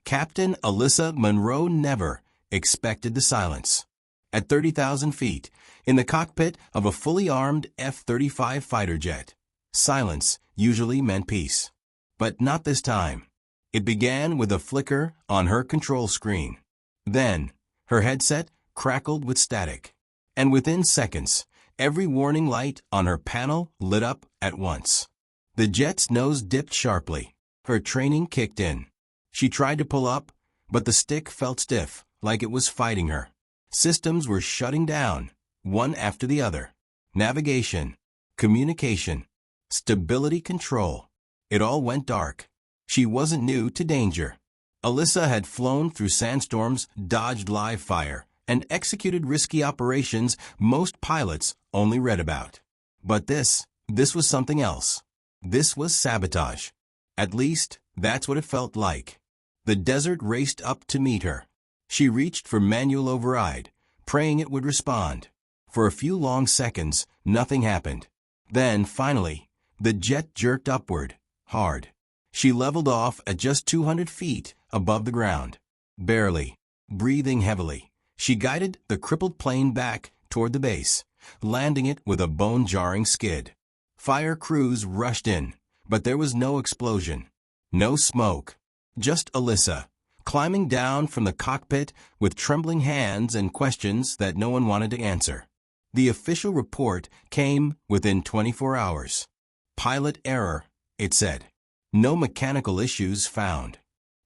Captain Alyssa Monroe never expected the silence. At 30,000 feet, in the cockpit of a fully armed F-35 fighter jet, silence usually meant peace. But not this time. It began with a flicker on her control screen. Then, her headset crackled with static. And within seconds, every warning light on her panel lit up at once. The jet's nose dipped sharply. Her training kicked in. She tried to pull up, but the stick felt stiff, like it was fighting her. Systems were shutting down, one after the other. Navigation, communication, stability control. It all went dark. She wasn't new to danger. Alyssa had flown through sandstorms, dodged live fire, and executed risky operations most pilots only read about. But this was something else. This was sabotage. At least, that's what it felt like. The desert raced up to meet her. She reached for manual override, praying it would respond. For a few long seconds, nothing happened. Then, finally, the jet jerked upward, hard. She leveled off at just 200 feet above the ground. Barely, breathing heavily, she guided the crippled plane back toward the base, landing it with a bone-jarring skid. Fire crews rushed in, but there was no explosion, no smoke. Just Alyssa, climbing down from the cockpit with trembling hands and questions that no one wanted to answer. The official report came within 24 hours. Pilot error, it said. No mechanical issues found.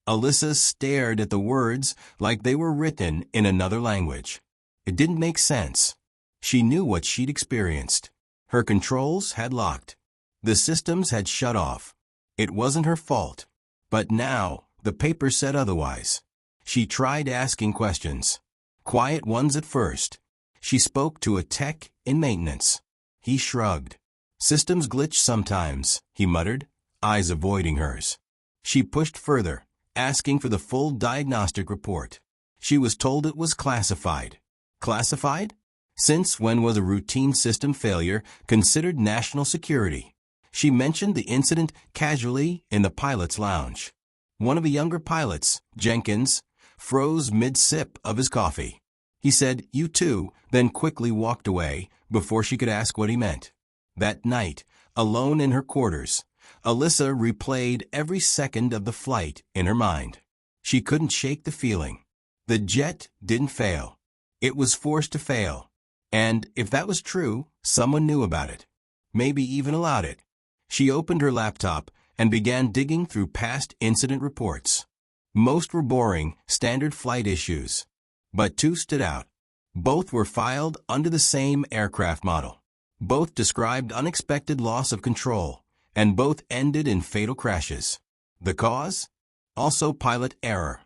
Alyssa stared at the words like they were written in another language. It didn't make sense. She knew what she'd experienced. Her controls had locked. The systems had shut off. It wasn't her fault. But now, the paper said otherwise. She tried asking questions. Quiet ones at first. She spoke to a tech in maintenance. He shrugged. Systems glitch sometimes, he muttered, eyes avoiding hers. She pushed further, asking for the full diagnostic report. She was told it was classified. Classified? Since when was a routine system failure considered national security? She mentioned the incident casually in the pilot's lounge. One of the younger pilots, Jenkins, froze mid-sip of his coffee. He said, "You too," then quickly walked away before she could ask what he meant. That night, alone in her quarters, Alyssa replayed every second of the flight in her mind. She couldn't shake the feeling. The jet didn't fail. It was forced to fail. And if that was true, someone knew about it. Maybe even allowed it. She opened her laptop and began digging through past incident reports. Most were boring, standard flight issues. But two stood out. Both were filed under the same aircraft model. Both described unexpected loss of control, and both ended in fatal crashes. The cause? Also pilot error.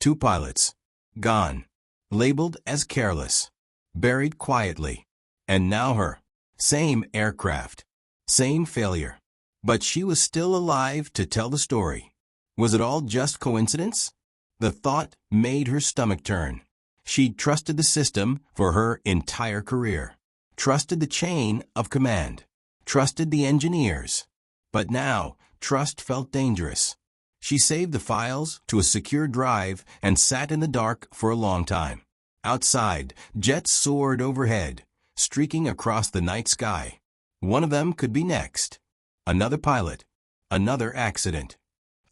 Two pilots. Gone. Labeled as careless. Buried quietly. And now her. Same aircraft. Same failure. But she was still alive to tell the story. Was it all just coincidence? The thought made her stomach turn. She'd trusted the system for her entire career. Trusted the chain of command. Trusted the engineers. But now, trust felt dangerous. She saved the files to a secure drive and sat in the dark for a long time. Outside, jets soared overhead, streaking across the night sky. One of them could be next. Another pilot. Another accident.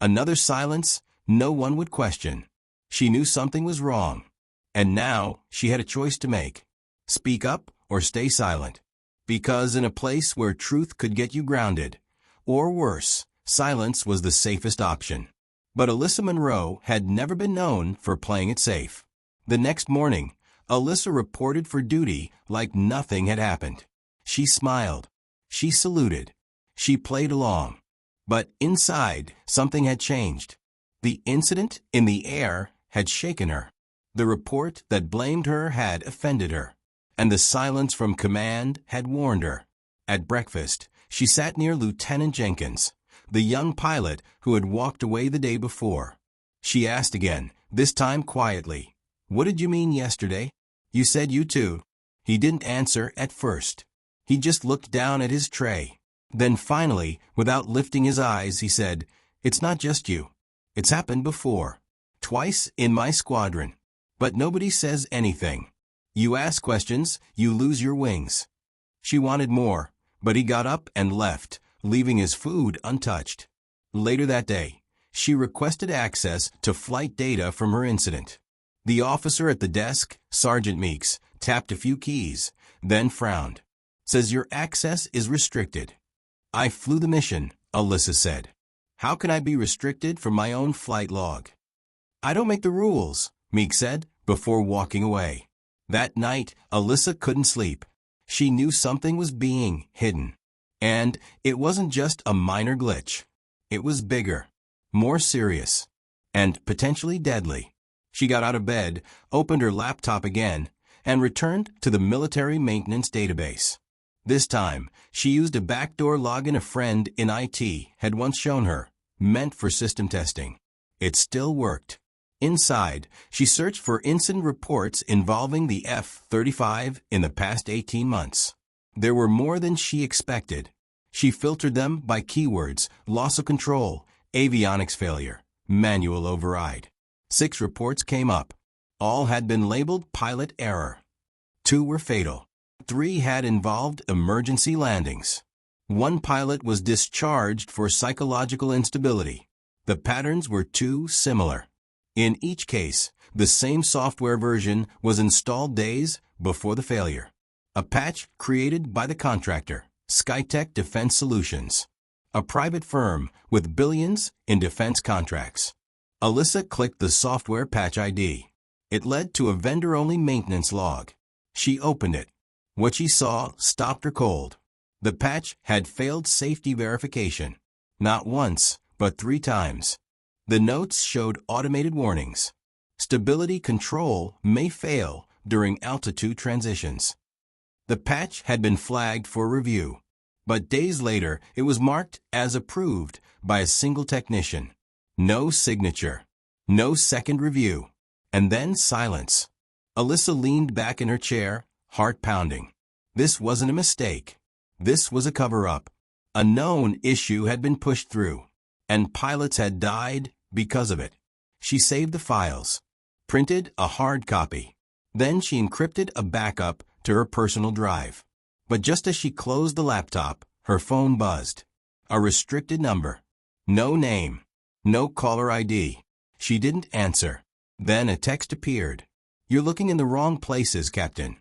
Another silence no one would question. She knew something was wrong. And now she had a choice to make. Speak up or stay silent. Because in a place where truth could get you grounded, or worse, silence was the safest option. But Alyssa Monroe had never been known for playing it safe. The next morning, Alyssa reported for duty like nothing had happened. She smiled. She saluted. She played along. But inside, something had changed. The incident in the air had shaken her. The report that blamed her had offended her. And the silence from command had warned her. At breakfast, she sat near Lieutenant Jenkins, the young pilot who had walked away the day before. She asked again, this time quietly, "What did you mean yesterday? You said you too." He didn't answer at first. He just looked down at his tray. Then finally, without lifting his eyes, he said, "It's not just you. It's happened before. twice in my squadron. But nobody says anything. You ask questions, you lose your wings. She wanted more, but he got up and left, leaving his food untouched. Later that day, she requested access to flight data from her incident. The officer at the desk, Sergeant Meeks, tapped a few keys, then frowned. Says your access is restricted. I flew the mission, Alyssa said. How can I be restricted from my own flight log? I don't make the rules, Meeks said, before walking away. That night, Alyssa couldn't sleep. She knew something was being hidden. And it wasn't just a minor glitch. It was bigger, more serious, and potentially deadly. She got out of bed, opened her laptop again, and returned to the military maintenance database. This time, she used a backdoor login a friend in IT had once shown her, meant for system testing. It still worked. Inside, she searched for incident reports involving the F-35 in the past 18 months. There were more than she expected. She filtered them by keywords: loss of control, avionics failure, manual override. 6 reports came up. All had been labeled pilot error. 2 were fatal. 3 had involved emergency landings. 1 pilot was discharged for psychological instability. The patterns were too similar. In each case, the same software version was installed days before the failure. A patch created by the contractor, Skytech Defense Solutions, a private firm with billions in defense contracts. Alyssa clicked the software patch ID. It led to a vendor-only maintenance log. She opened it. What she saw stopped her cold. The patch had failed safety verification. Not once, but 3 times. The notes showed automated warnings. Stability control may fail during altitude transitions. The patch had been flagged for review, but days later it was marked as approved by a single technician. No signature, no second review, and then silence. Alyssa leaned back in her chair, heart pounding. This wasn't a mistake. This was a cover-up. A known issue had been pushed through, and pilots had died because of it. She saved the files, printed a hard copy. Then she encrypted a backup to her personal drive. But just as she closed the laptop, her phone buzzed. A restricted number. No name. No caller ID. She didn't answer. Then a text appeared. You're looking in the wrong places, Captain.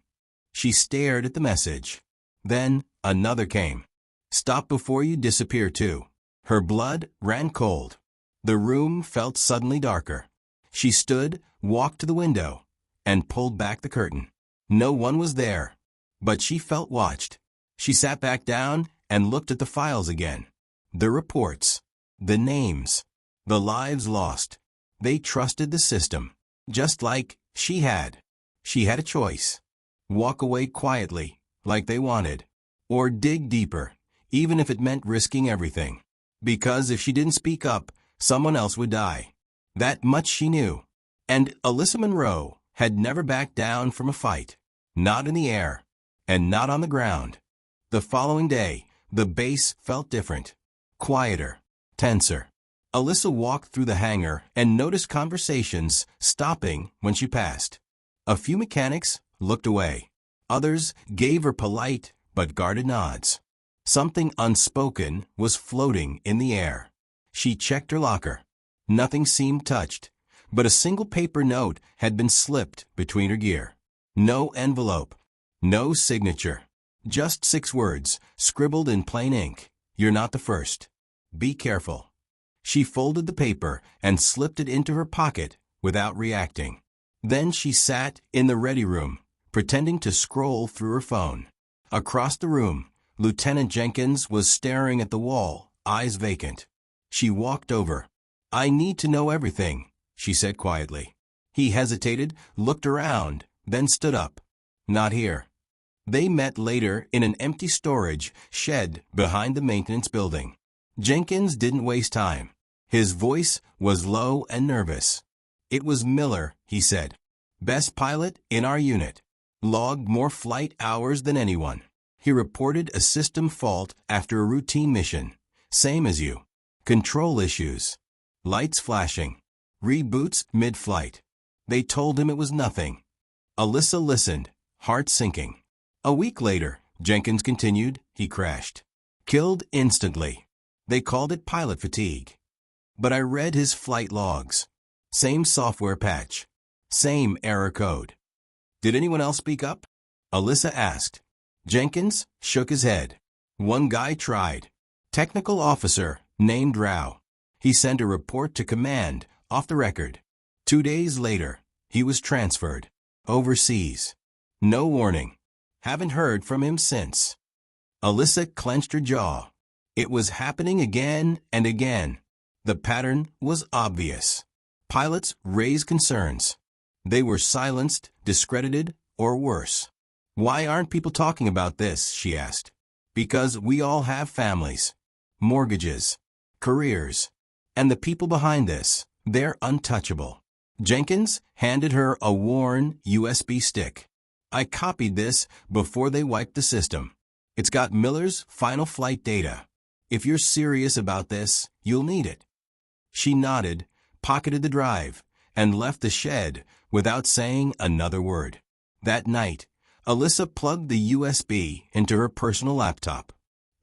She stared at the message. Then another came. Stop before you disappear too. Her blood ran cold. The room felt suddenly darker. She stood, walked to the window, and pulled back the curtain. No one was there, but she felt watched. She sat back down and looked at the files again. The reports, the names, the lives lost. They trusted the system, just like she had. She had a choice. Walk away quietly, like they wanted, or dig deeper, even if it meant risking everything. Because if she didn't speak up, someone else would die. That much she knew. And Alyssa Monroe had never backed down from a fight. Not in the air, and not on the ground. The following day, the base felt different. Quieter, tenser. Alyssa walked through the hangar and noticed conversations stopping when she passed. A few mechanics looked away. Others gave her polite but guarded nods. Something unspoken was floating in the air. She checked her locker. Nothing seemed touched, but a single paper note had been slipped between her gear. No envelope, no signature, just 6 words, scribbled in plain ink. You're not the first. Be careful. She folded the paper and slipped it into her pocket without reacting. Then she sat in the ready room, pretending to scroll through her phone. Across the room, Lieutenant Jenkins was staring at the wall, eyes vacant. She walked over. I need to know everything, she said quietly. He hesitated, looked around, then stood up. Not here. They met later in an empty storage shed behind the maintenance building. Jenkins didn't waste time. His voice was low and nervous. It was Miller, he said. Best pilot in our unit. Logged more flight hours than anyone. He reported a system fault after a routine mission. Same as you. Control issues. Lights flashing. Reboots mid-flight. They told him it was nothing. Alyssa listened, heart sinking. A week later, Jenkins continued, he crashed. Killed instantly. They called it pilot fatigue. But I read his flight logs. Same software patch. Same error code. Did anyone else speak up? Alyssa asked. Jenkins shook his head. One guy tried. Technical officer named Rao. He sent a report to command, off the record. 2 days later, he was transferred. Overseas. No warning. Haven't heard from him since. Alyssa clenched her jaw. It was happening again and again. The pattern was obvious. Pilots raised concerns. They were silenced, discredited, or worse. Why aren't people talking about this, she asked. Because we all have families, mortgages, careers, and the people behind this, they're untouchable. Jenkins handed her a worn USB stick. I copied this before they wiped the system. It's got Miller's final flight data. If you're serious about this, you'll need it. She nodded, pocketed the drive, and left the shed without saying another word. That night, Alyssa plugged the USB into her personal laptop.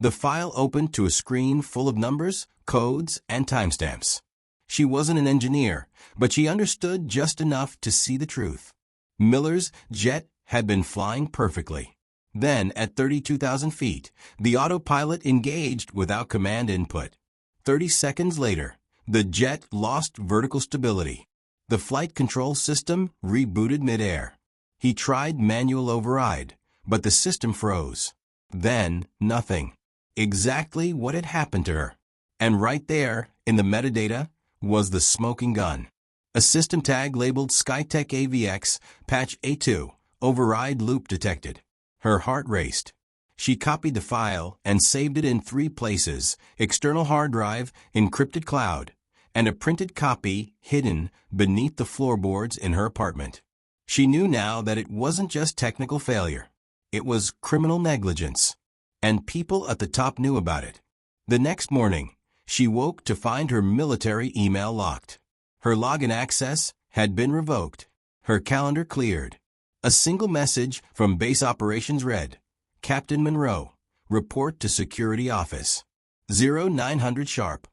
The file opened to a screen full of numbers, codes, and timestamps. She wasn't an engineer, but she understood just enough to see the truth. Miller's jet had been flying perfectly. Then, at 32,000 feet, the autopilot engaged without command input. 30 seconds later, the jet lost vertical stability. The flight control system rebooted midair. He tried manual override, but the system froze. Then, nothing. Exactly what had happened to her. And right there, in the metadata, was the smoking gun. A system tag labeled Skytech AVX, patch A2, override loop detected. Her heart raced. She copied the file and saved it in 3 places: external hard drive, encrypted cloud, and a printed copy hidden beneath the floorboards in her apartment. She knew now that it wasn't just technical failure. It was criminal negligence. And people at the top knew about it. The next morning, she woke to find her military email locked. Her login access had been revoked. Her calendar cleared. A single message from base operations read, Captain Monroe, report to security office. 0900 sharp.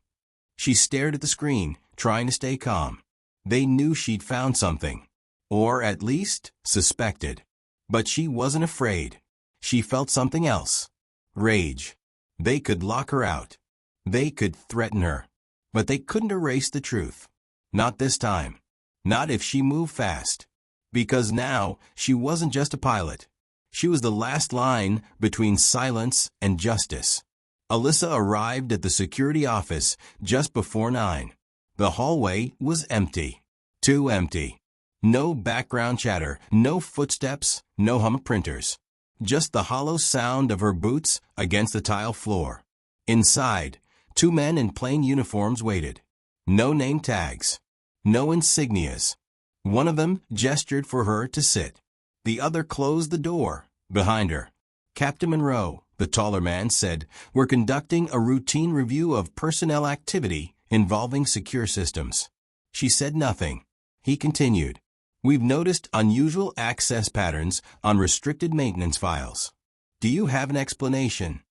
She stared at the screen, trying to stay calm. They knew she'd found something. Or at least, suspected. But she wasn't afraid. She felt something else. Rage. They could lock her out. They could threaten her. But they couldn't erase the truth. Not this time. Not if she moved fast. Because now, she wasn't just a pilot. She was the last line between silence and justice. Alyssa arrived at the security office just before 9. The hallway was empty. Too empty. No background chatter, no footsteps, no hum of printers. Just the hollow sound of her boots against the tile floor. Inside, 2 men in plain uniforms waited. No name tags. No insignias. One of them gestured for her to sit. The other closed the door behind her. Captain Monroe, the taller man said, we're conducting a routine review of personnel activity involving secure systems. She said nothing. He continued. We've noticed unusual access patterns on restricted maintenance files. Do you have an explanation?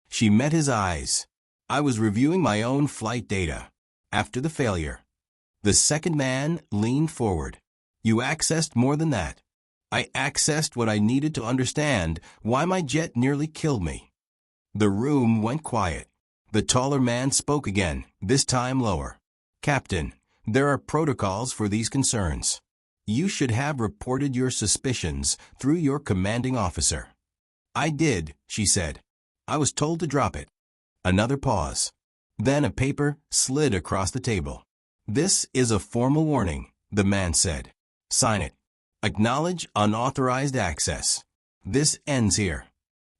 She met his eyes. I was reviewing my own flight data. After the failure. The second man leaned forward. You accessed more than that. I accessed what I needed to understand why my jet nearly killed me. The room went quiet. The taller man spoke again, this time lower. Captain, there are protocols for these concerns. You should have reported your suspicions through your commanding officer. I did, she said. I was told to drop it. Another pause. Then a paper slid across the table. This is a formal warning, the man said. Sign it. Acknowledge unauthorized access. This ends here.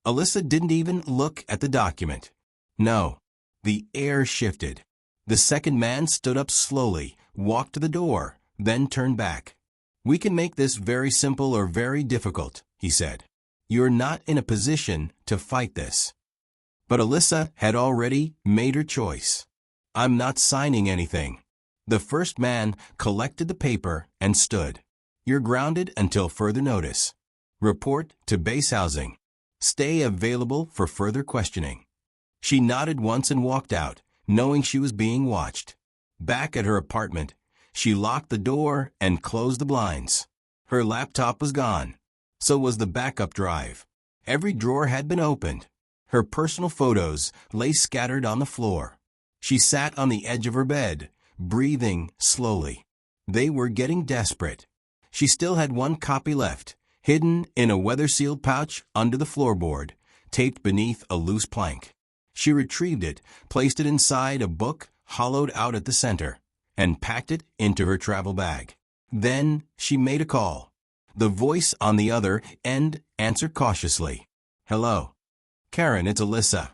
Alyssa didn't even look at the document. No. The air shifted. The second man stood up slowly, walked to the door, then turned back. We can make this very simple or very difficult, he said. You're not in a position to fight this. But Alyssa had already made her choice. I'm not signing anything. The first man collected the paper and stood. You're grounded until further notice. Report to base housing. Stay available for further questioning. She nodded once and walked out, knowing she was being watched. Back at her apartment, she locked the door and closed the blinds. Her laptop was gone. So was the backup drive. Every drawer had been opened. Her personal photos lay scattered on the floor. She sat on the edge of her bed, breathing slowly. They were getting desperate. She still had one copy left, hidden in a weather-sealed pouch under the floorboard, taped beneath a loose plank. She retrieved it, placed it inside a book hollowed out at the center, and packed it into her travel bag. Then she made a call. The voice on the other end answered cautiously. Hello. Karen, it's Alyssa.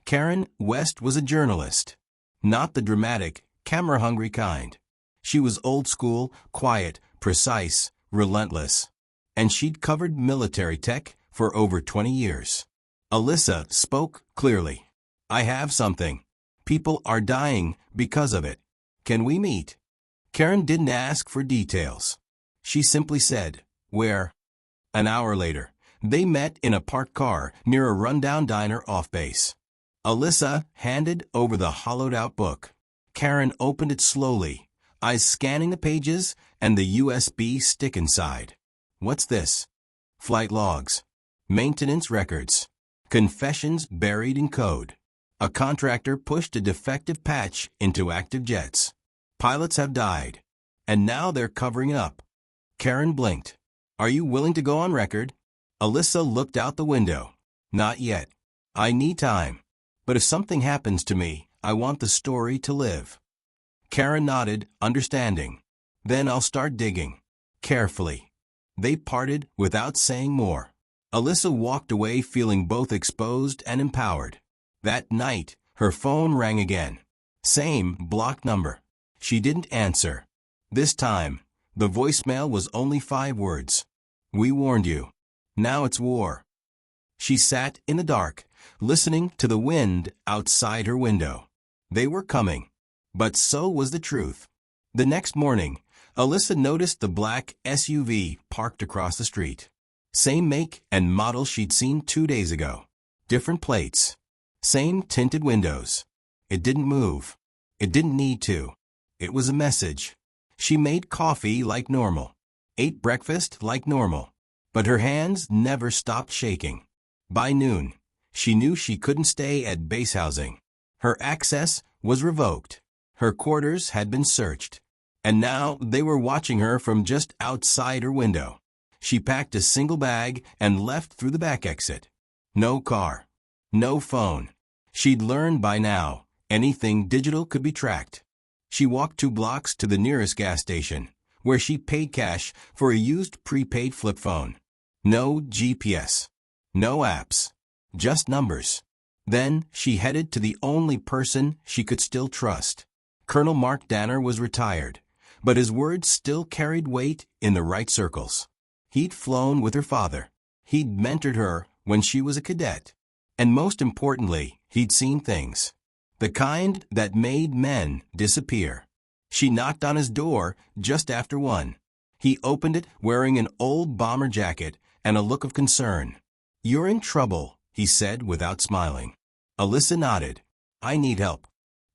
Karen West was a journalist. Not the dramatic, camera-hungry kind. She was old school, quiet, precise, relentless. And she'd covered military tech for over 20 years. Alyssa spoke clearly. I have something. People are dying because of it. Can we meet? Karen didn't ask for details. She simply said, where? An hour later, they met in a parked car near a rundown diner off base. Alyssa handed over the hollowed-out book. Karen opened it slowly, eyes scanning the pages and the USB stick inside. What's this? Flight logs. Maintenance records. Confessions buried in code. A contractor pushed a defective patch into active jets. Pilots have died. And now they're covering it up. Karen blinked. Are you willing to go on record? Alyssa looked out the window. Not yet. I need time. But if something happens to me, I want the story to live. Karen nodded, understanding. Then I'll start digging. Carefully. They parted without saying more. Alyssa walked away feeling both exposed and empowered. That night, her phone rang again. Same blocked number. She didn't answer. This time, the voicemail was only 5 words. We warned you. Now it's war. She sat in the dark, listening to the wind outside her window. They were coming. But so was the truth. The next morning, Alyssa noticed the black SUV parked across the street. Same make and model she'd seen 2 days ago. Different plates. Same tinted windows. It didn't move. It didn't need to. It was a message. She made coffee like normal. Ate breakfast like normal. But her hands never stopped shaking. By noon, she knew she couldn't stay at base housing. Her access was revoked. Her quarters had been searched. And now they were watching her from just outside her window. She packed a single bag and left through the back exit. No car. No phone. She'd learned by now, anything digital could be tracked. She walked 2 blocks to the nearest gas station, where she paid cash for a used prepaid flip phone. No GPS. No apps. Just numbers. Then she headed to the only person she could still trust. Colonel Mark Danner was retired, but his words still carried weight in the right circles. He'd flown with her father. He'd mentored her when she was a cadet. And most importantly, he'd seen things. The kind that made men disappear. She knocked on his door just after 1. He opened it wearing an old bomber jacket and a look of concern. You're in trouble, he said without smiling. Alyssa nodded. I need help.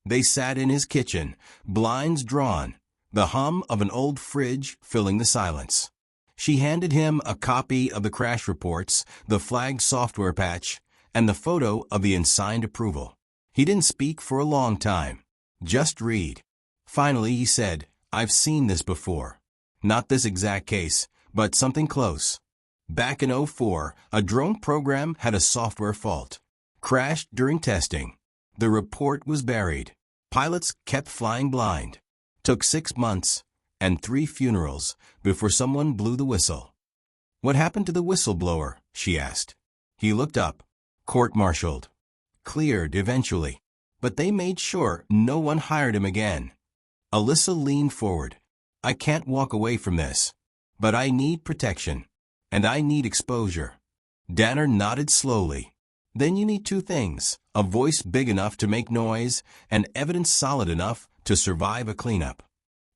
They sat in his kitchen, blinds drawn, the hum of an old fridge filling the silence. She handed him a copy of the crash reports, the flagged software patch, and the photo of the unsigned approval. He didn't speak for a long time. Just read. Finally, he said, I've seen this before. Not this exact case, but something close. Back in 2004, a drone program had a software fault. Crashed during testing. The report was buried. Pilots kept flying blind. Took 6 months and 3 funerals before someone blew the whistle. What happened to the whistleblower? She asked. He looked up. Court-martialed. Cleared eventually. But they made sure no one hired him again. Alyssa leaned forward. I can't walk away from this. But I need protection. And I need exposure. Danner nodded slowly. Then you need 2 things, a voice big enough to make noise and evidence solid enough to survive a cleanup.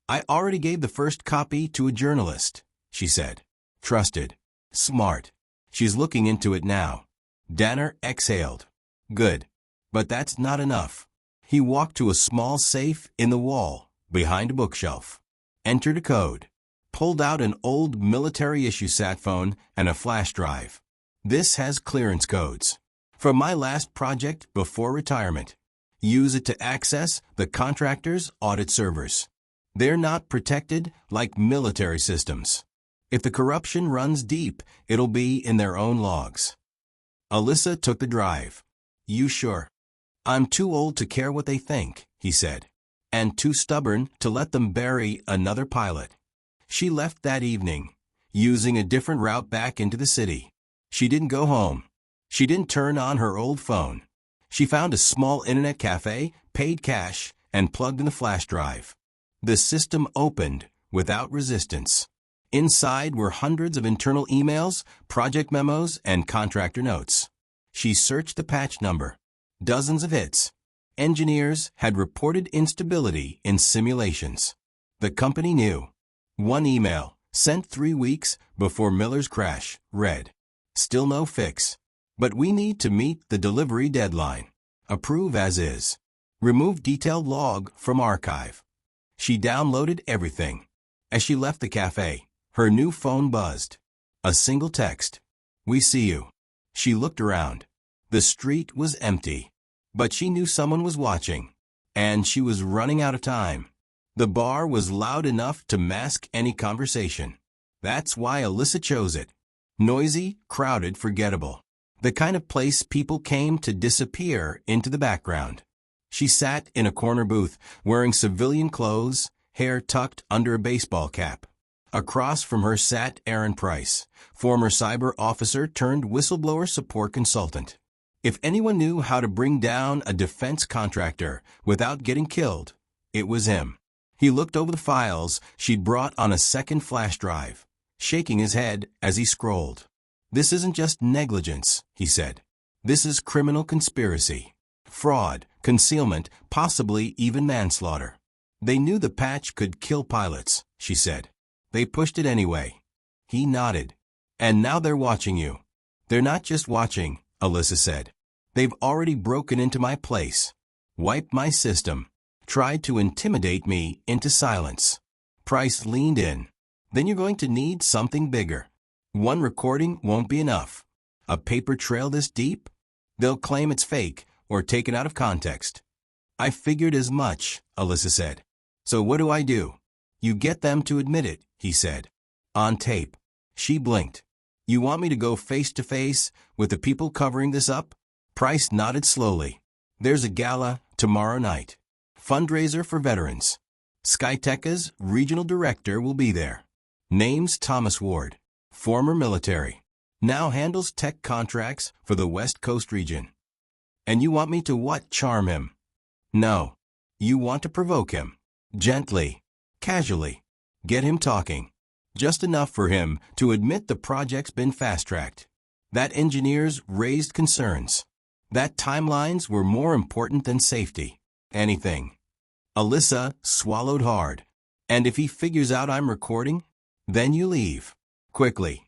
I already gave the first copy to a journalist, she said. Trusted. Smart. She's looking into it now. Danner exhaled. Good. But that's not enough. He walked to a small safe in the wall, behind a bookshelf. Entered a code. Pulled out an old military-issue sat phone and a flash drive. This has clearance codes. From my last project before retirement. Use it to access the contractor's audit servers. They're not protected like military systems. If the corruption runs deep, it'll be in their own logs. Alyssa took the drive. You sure? I'm too old to care what they think, he said, and too stubborn to let them bury another pilot. She left that evening, using a different route back into the city. She didn't go home. She didn't turn on her old phone. She found a small internet cafe, paid cash, and plugged in the flash drive. The system opened without resistance. Inside were hundreds of internal emails, project memos, and contractor notes. She searched the patch number. Dozens of hits. Engineers had reported instability in simulations. The company knew. One email, sent 3 weeks before Miller's crash, read, "Still no fix. But we need to meet the delivery deadline. Approve as is. Remove detailed log from archive." She downloaded everything. As she left the cafe, her new phone buzzed. A single text. "We see you." She looked around. The street was empty. But she knew someone was watching. And she was running out of time. The bar was loud enough to mask any conversation. That's why Alyssa chose it. Noisy, crowded, forgettable. The kind of place people came to disappear into the background. She sat in a corner booth, wearing civilian clothes, hair tucked under a baseball cap. Across from her sat Aaron Price, former cyber officer turned whistleblower support consultant. If anyone knew how to bring down a defense contractor without getting killed, it was him. He looked over the files she'd brought on a second flash drive, shaking his head as he scrolled. "This isn't just negligence," he said. "This is criminal conspiracy. Fraud, concealment, possibly even manslaughter. They knew the patch could kill pilots," she said. "They pushed it anyway." He nodded. "And now they're watching you." "They're not just watching," Alyssa said. "They've already broken into my place, wiped my system, tried to intimidate me into silence." Price leaned in. "Then you're going to need something bigger. One recording won't be enough. A paper trail this deep? They'll claim it's fake or taken out of context." "I figured as much," Alyssa said. "So what do I do?" "You get them to admit it," he said. "On tape." She blinked. "You want me to go face to face with the people covering this up?" Price nodded slowly. "There's a gala tomorrow night. Fundraiser for veterans. Skyteca's regional director will be there. Name's Thomas Ward. Former military. Now handles tech contracts for the West Coast region. And you want me to what? Charm him?" "No. You want to provoke him. Gently. Casually. Get him talking. Just enough for him to admit the project's been fast-tracked. That engineers raised concerns. That timelines were more important than safety. Anything." Alyssa swallowed hard. "And if he figures out I'm recording? Then you leave. Quickly."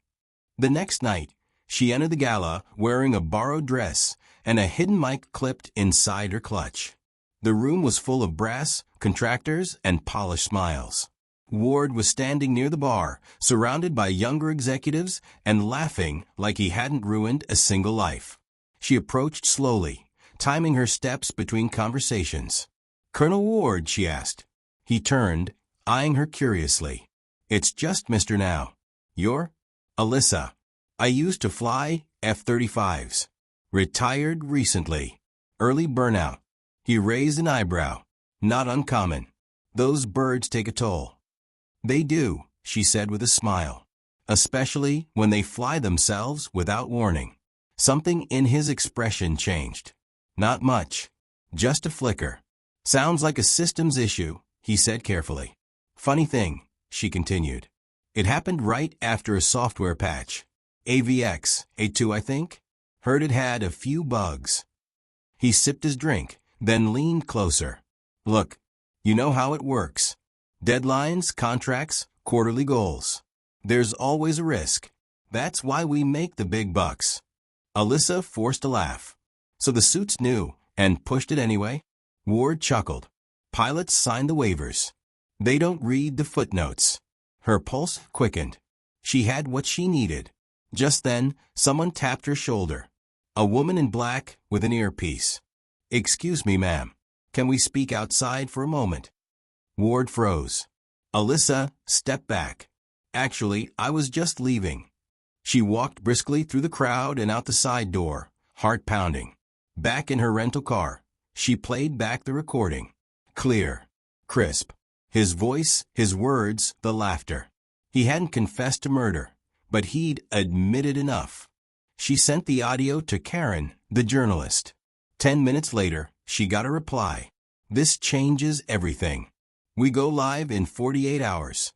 The next night, she entered the gala wearing a borrowed dress and a hidden mic clipped inside her clutch. The room was full of brass, contractors, and polished smiles. Ward was standing near the bar, surrounded by younger executives and laughing like he hadn't ruined a single life. She approached slowly, timing her steps between conversations. "Colonel Ward?" she asked. He turned, eyeing her curiously. "It's just Mr. Now. You're?" "Alyssa. I used to fly F-35s. Retired recently. Early burnout." He raised an eyebrow. "Not uncommon. Those birds take a toll." "They do," she said with a smile. "Especially when they fly themselves without warning." Something in his expression changed. "Not much. Just a flicker." "Sounds like a systems issue," he said carefully. "Funny thing," she continued. "It happened right after a software patch. AVX, A2 I think. Heard it had a few bugs." He sipped his drink, then leaned closer. "Look, you know how it works. Deadlines, contracts, quarterly goals. There's always a risk. That's why we make the big bucks. Alyssa forced a laugh. So the suits knew and pushed it anyway? Ward chuckled. Pilots sign the waivers. They don't read the footnotes. Her pulse quickened. She had what she needed. Just then, someone tapped her shoulder. A woman in black with an earpiece. "Excuse me, ma'am. Can we speak outside for a moment?" Ward froze. Alyssa stepped back. "Actually, I was just leaving." She walked briskly through the crowd and out the side door, heart pounding. Back in her rental car, she played back the recording. Clear. Crisp. His voice, his words, the laughter. He hadn't confessed to murder, but he'd admitted enough. She sent the audio to Karen, the journalist. 10 minutes later, she got a reply. "This changes everything. We go live in 48 hours.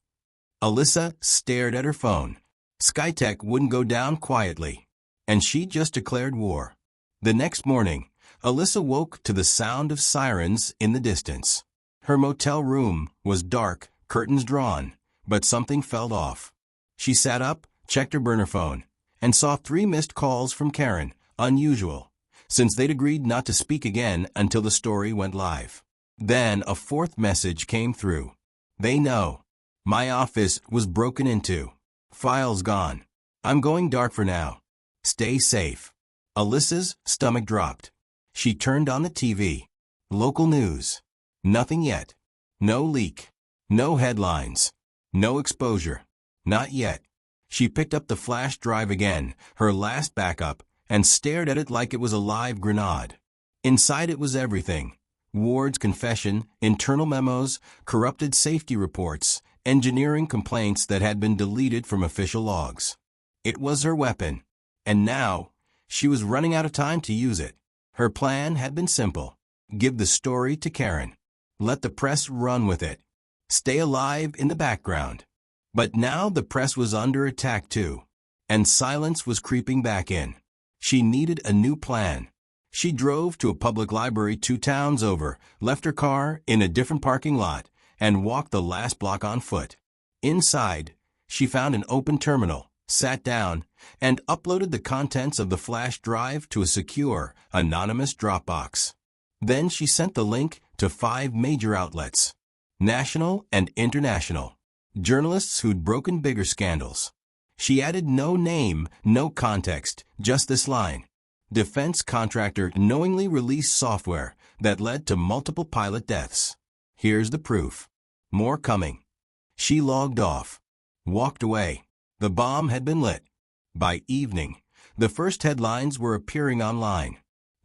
Alyssa stared at her phone. Skytech wouldn't go down quietly, and she just declared war. The next morning, Alyssa woke to the sound of sirens in the distance. Her motel room was dark, curtains drawn, but something felt off. She sat up, checked her burner phone, and saw 3 missed calls from Karen, unusual, since they'd agreed not to speak again until the story went live. Then a 4th message came through. "They know. My office was broken into. Files gone. I'm going dark for now. Stay safe." Alyssa's stomach dropped. She turned on the TV. Local news. Nothing yet. No leak. No headlines. No exposure. Not yet. She picked up the flash drive again, her last backup, and stared at it like it was a live grenade. Inside it was everything. Ward's confession, internal memos, corrupted safety reports, engineering complaints that had been deleted from official logs. It was her weapon, and now she was running out of time to use it. Her plan had been simple. Give the story to Karen. Let the press run with it. Stay alive in the background. But now the press was under attack too, and silence was creeping back in. She needed a new plan. She drove to a public library 2 towns over, left her car in a different parking lot, and walked the last block on foot. Inside, she found an open terminal, sat down, and uploaded the contents of the flash drive to a secure, anonymous Dropbox. Then she sent the link to 5 major outlets, national and international, journalists who'd broken bigger scandals. She added no name, no context, just this line. Defense contractor knowingly released software that led to multiple pilot deaths. Here's the proof. More coming. She logged off. Walked away. The bomb had been lit. By evening, the first headlines were appearing online.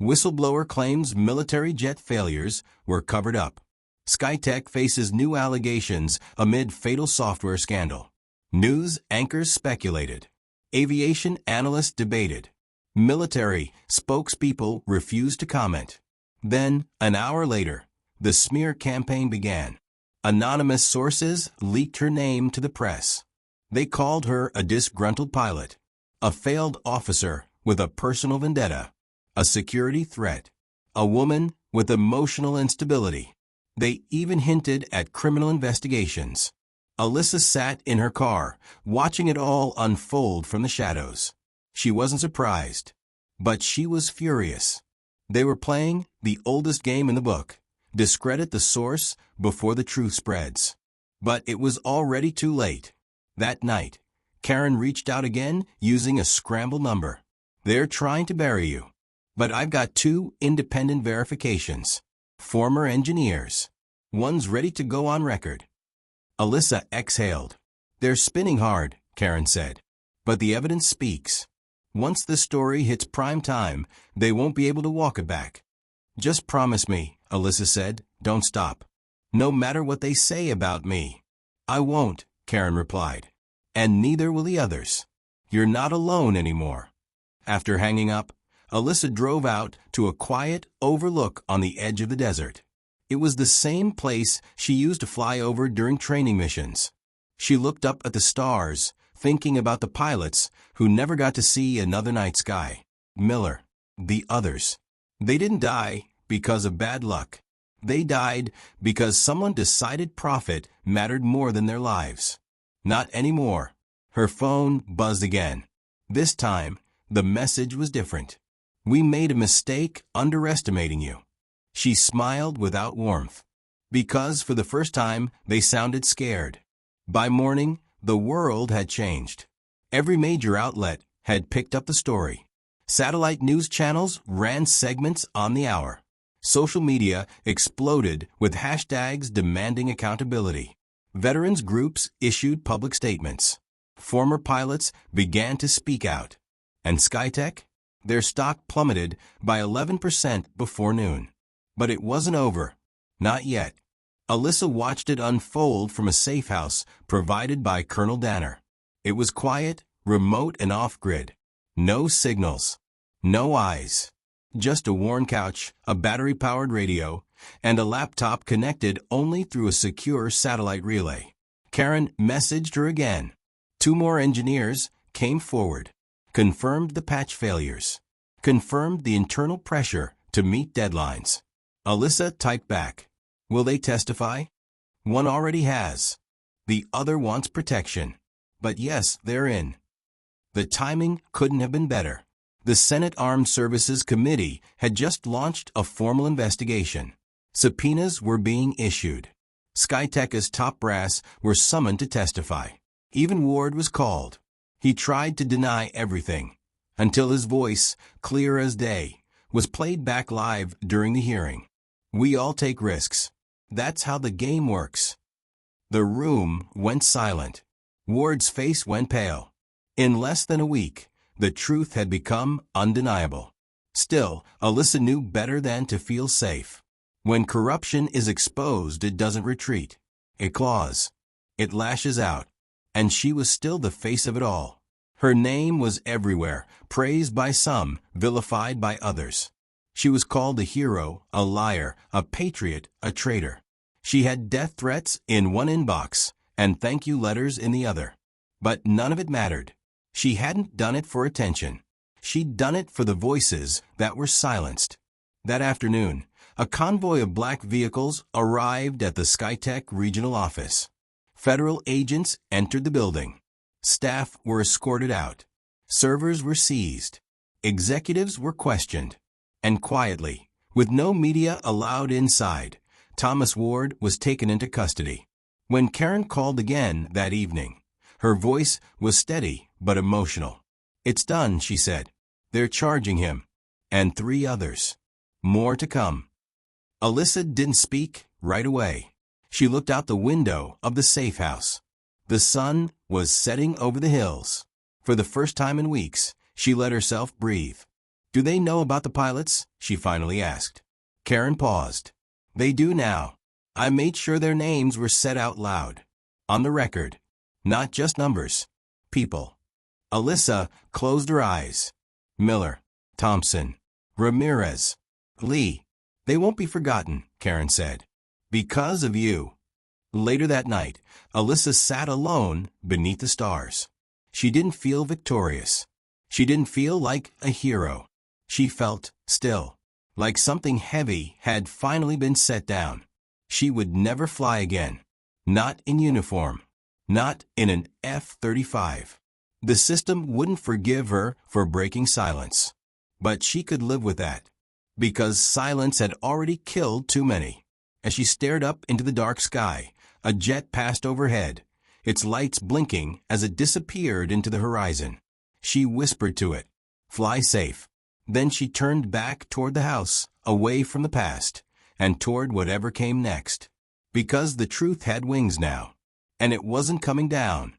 Whistleblower claims military jet failures were covered up. Skytech faces new allegations amid fatal software scandal. News anchors speculated. Aviation analysts debated. Military spokespeople refused to comment. Then, an hour later, the smear campaign began. Anonymous sources leaked her name to the press. They called her a disgruntled pilot, a failed officer with a personal vendetta, a security threat, a woman with emotional instability. They even hinted at criminal investigations. Alyssa sat in her car, watching it all unfold from the shadows. She wasn't surprised, but she was furious. They were playing the oldest game in the book, discredit the source before the truth spreads. But it was already too late. That night, Karen reached out again using a scramble number. "They're trying to bury you, but I've got 2 independent verifications. Former engineers. One's ready to go on record." Alyssa exhaled. "They're spinning hard," Karen said, "but the evidence speaks. Once the story hits prime time, they won't be able to walk it back." "Just promise me," Alyssa said, "don't stop. No matter what they say about me." "I won't," Karen replied. "And neither will the others. You're not alone anymore." After hanging up, Alyssa drove out to a quiet overlook on the edge of the desert. It was the same place she used to fly over during training missions. She looked up at the stars, thinking about the pilots who never got to see another night sky. Miller, the others. They didn't die because of bad luck. They died because someone decided profit mattered more than their lives. Not anymore. Her phone buzzed again. This time, the message was different. We made a mistake underestimating you. She smiled without warmth. Because for the first time, they sounded scared. By morning, the world had changed. Every major outlet had picked up the story. Satellite news channels ran segments on the hour. Social media exploded with hashtags demanding accountability. Veterans groups issued public statements. Former pilots began to speak out. And SkyTech? Their stock plummeted by 11% before noon. But it wasn't over. Not yet. Alyssa watched it unfold from a safe house provided by Colonel Danner. It was quiet, remote, and off-grid. No signals. No eyes. Just a worn couch, a battery-powered radio, and a laptop connected only through a secure satellite relay. Karen messaged her again. 2 more engineers came forward, confirmed the patch failures, confirmed the internal pressure to meet deadlines. Alyssa typed back, "Will they testify?" One already has. The other wants protection. But yes, they're in. The timing couldn't have been better. The Senate Armed Services Committee had just launched a formal investigation. Subpoenas were being issued. SkyTech's top brass were summoned to testify. Even Ward was called. He tried to deny everything, until his voice, clear as day, was played back live during the hearing. We all take risks. That's how the game works. The room went silent. Ward's face went pale. In less than a week, the truth had become undeniable. Still, Alyssa knew better than to feel safe. When corruption is exposed, it doesn't retreat. It claws. It lashes out. And she was still the face of it all. Her name was everywhere, praised by some, vilified by others. She was called a hero, a liar, a patriot, a traitor. She had death threats in one inbox and thank you letters in the other. But none of it mattered. She hadn't done it for attention. She'd done it for the voices that were silenced. That afternoon, a convoy of black vehicles arrived at the SkyTech regional office. Federal agents entered the building. Staff were escorted out. Servers were seized. Executives were questioned. And quietly, with no media allowed inside, Thomas Ward was taken into custody. When Karen called again that evening, her voice was steady but emotional. "It's done," she said. "They're charging him. And 3 others. More to come." Alyssa didn't speak right away. She looked out the window of the safe house. The sun was setting over the hills. For the first time in weeks, she let herself breathe. "Do they know about the pilots?" she finally asked. Karen paused. "They do now. I made sure their names were said out loud. On the record. Not just numbers. People." Alyssa closed her eyes. "Miller, Thompson, Ramirez, Lee. They won't be forgotten," Karen said. "Because of you." Later that night, Alyssa sat alone beneath the stars. She didn't feel victorious. She didn't feel like a hero. She felt still, like something heavy had finally been set down. She would never fly again. Not in uniform. Not in an F-35. The system wouldn't forgive her for breaking silence. But she could live with that. Because silence had already killed too many. As she stared up into the dark sky, a jet passed overhead, its lights blinking as it disappeared into the horizon. She whispered to it, "Fly safe." Then she turned back toward the house, away from the past, and toward whatever came next. Because the truth had wings now. And it wasn't coming down.